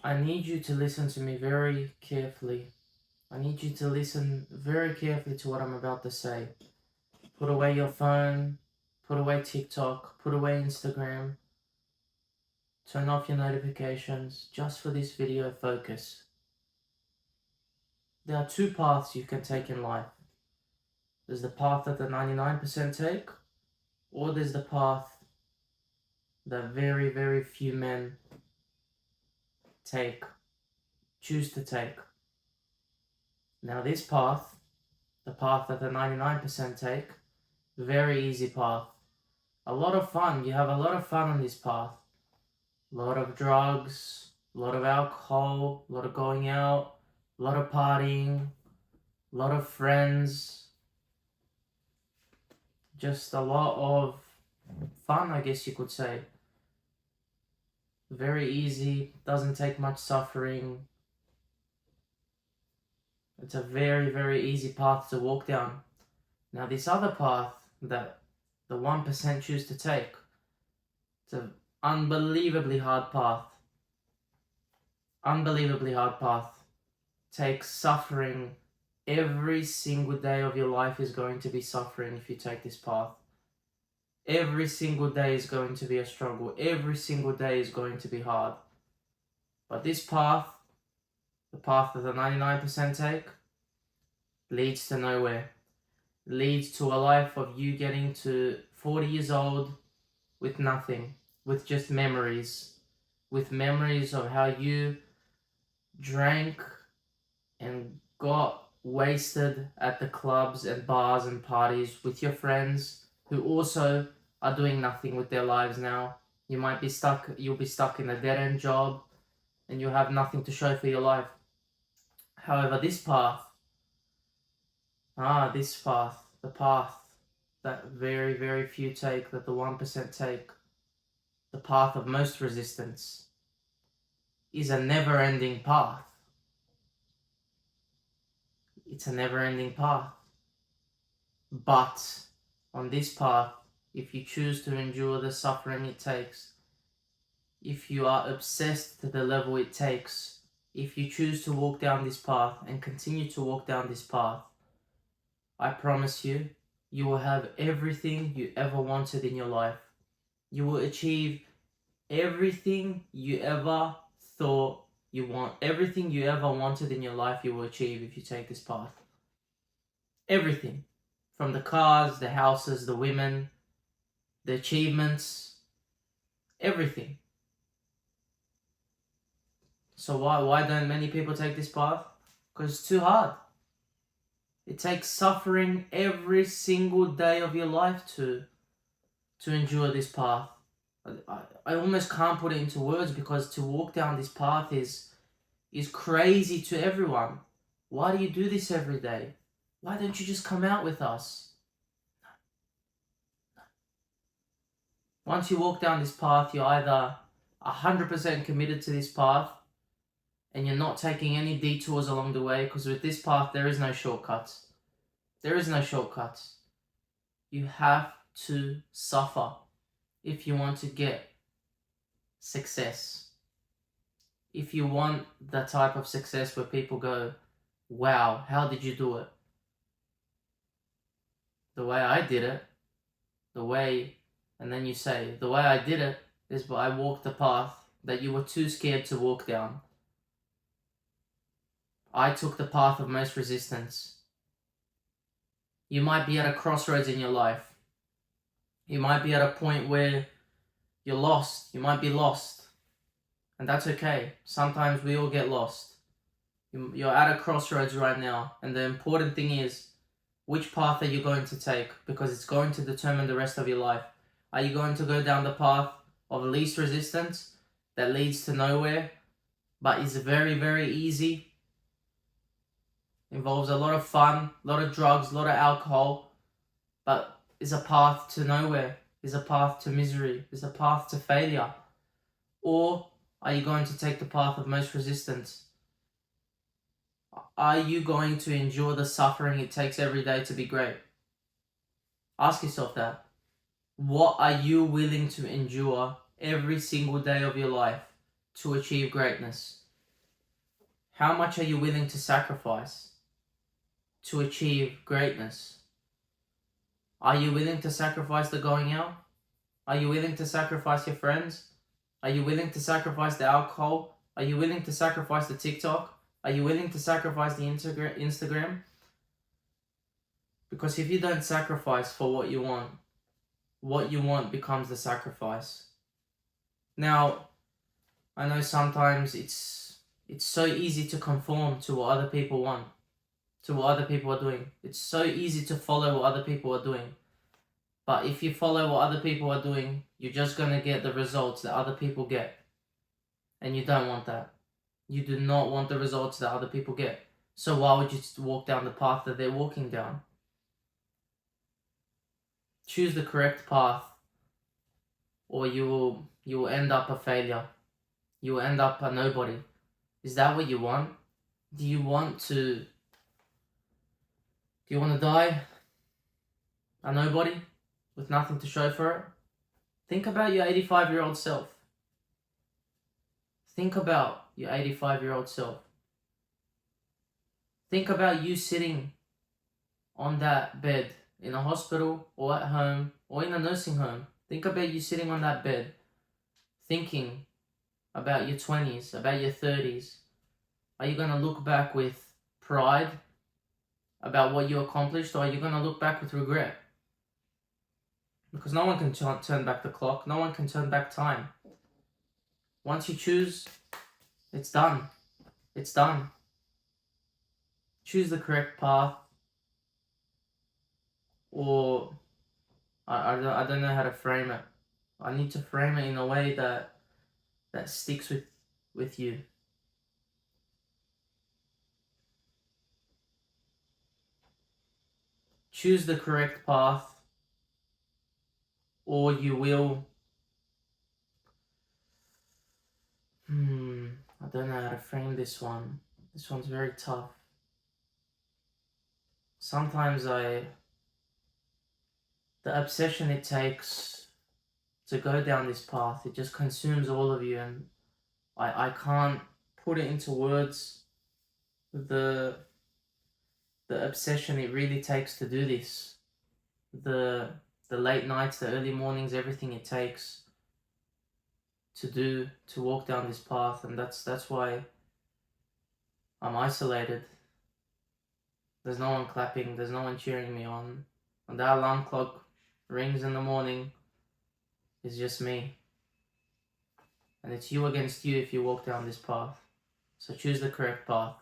I need you to listen to me very carefully. I need you to listen very carefully to what I'm about to say. Put away your phone, put away TikTok, put away Instagram, turn off your notifications. Just for this video, focus. There are two paths you can take in life. There's the path that the 99% take, or there's the path that very, very few men choose to take. Now this path, the path that the 99% take, very easy path. A lot of fun. You have a lot of fun on this path. A lot of drugs, a lot of alcohol, a lot of going out, a lot of partying, a lot of friends. Just a lot of fun, I guess you could say. Very easy, doesn't take much suffering. It's a very, very easy path to walk down. Now this other path that the 1% choose to take, it's an unbelievably hard path. Unbelievably hard path. Takes suffering. Every single day of your life is going to be suffering if you take this path. Every single day is going to be a struggle. Every single day is going to be hard. But this path, the path that the 99% take, leads to nowhere. Leads to a life of you getting to 40 years old with nothing, with just memories. With memories of how you drank and got wasted at the clubs and bars and parties with your friends who also are doing nothing with their lives now. You'll be stuck in a dead-end job and you'll have nothing to show for your life. However, this path, the path that very, very few take, that the 1% take, the path of most resistance, is a never-ending path. It's a never-ending path. But on this path, if you choose to endure the suffering it takes, if you are obsessed to the level it takes, if you choose to walk down this path and continue to walk down this path, I promise you, you will have everything you ever wanted in your life. You will achieve everything you ever thought you want. Everything you ever wanted in your life, you will achieve if you take this path. Everything. From the cars, the houses, the women, the achievements, everything. So why don't many people take this path? Because it's too hard. It takes suffering every single day of your life to endure this path. I almost can't put it into words, because to walk down this path is crazy to everyone. Why do you do this every day? Why don't you just come out with us? Once you walk down this path, you're either 100% committed to this path and you're not taking any detours along the way, because with this path there is no shortcuts. There is no shortcuts. You have to suffer if you want to get success. If you want the type of success where people go, wow, how did you do it? The way I did it, and then you say, the way I did it is I walked the path that you were too scared to walk down. I took the path of most resistance. You might be at a crossroads in your life. You might be at a point where you're lost. You might be lost. And that's okay. Sometimes we all get lost. You're at a crossroads right now. And the important thing is, which path are you going to take? Because it's going to determine the rest of your life. Are you going to go down the path of least resistance that leads to nowhere, but is very, very easy? Involves a lot of fun, a lot of drugs, a lot of alcohol, but is a path to nowhere, is a path to misery, is a path to failure? Or are you going to take the path of most resistance? Are you going to endure the suffering it takes every day to be great? Ask yourself that. What are you willing to endure every single day of your life to achieve greatness? How much are you willing to sacrifice to achieve greatness? Are you willing to sacrifice the going out? Are you willing to sacrifice your friends? Are you willing to sacrifice the alcohol? Are you willing to sacrifice the TikTok? Are you willing to sacrifice the Instagram? Because if you don't sacrifice for what you want becomes the sacrifice. Now, I know sometimes it's so easy to conform to what other people want, to what other people are doing. It's so easy to follow what other people are doing. But if you follow what other people are doing, you're just going to get the results that other people get. And you don't want that. You do not want the results that other people get. So why would you walk down the path that they're walking down? Choose the correct path, or you will end up a failure. You will end up a nobody. Is that what you want? Do you want to die a nobody with nothing to show for it? Think about your 85-year-old self. Think about your 85-year-old self. Think about you sitting on that bed in a hospital or at home or in a nursing home. Think about you sitting on that bed thinking about your 20s, about your 30s. Are you going to look back with pride about what you accomplished, or are you going to look back with regret? Because no one can turn back the clock. No one can turn back time. Once you choose, it's done. It's done. Choose the correct path, or I don't know how to frame it. I need to frame it in a way that sticks with you. Choose the correct path, or you will... I don't know how to frame this one. This one's very tough. Sometimes the obsession it takes to go down this path, it just consumes all of you, and I can't put it into words, the obsession it really takes to do this. The late nights, the early mornings, everything it takes to walk down this path, and that's why I'm isolated. There's no one clapping, there's no one cheering me on. When that alarm clock rings in the morning, it's just me. And it's you against you if you walk down this path. So choose the correct path.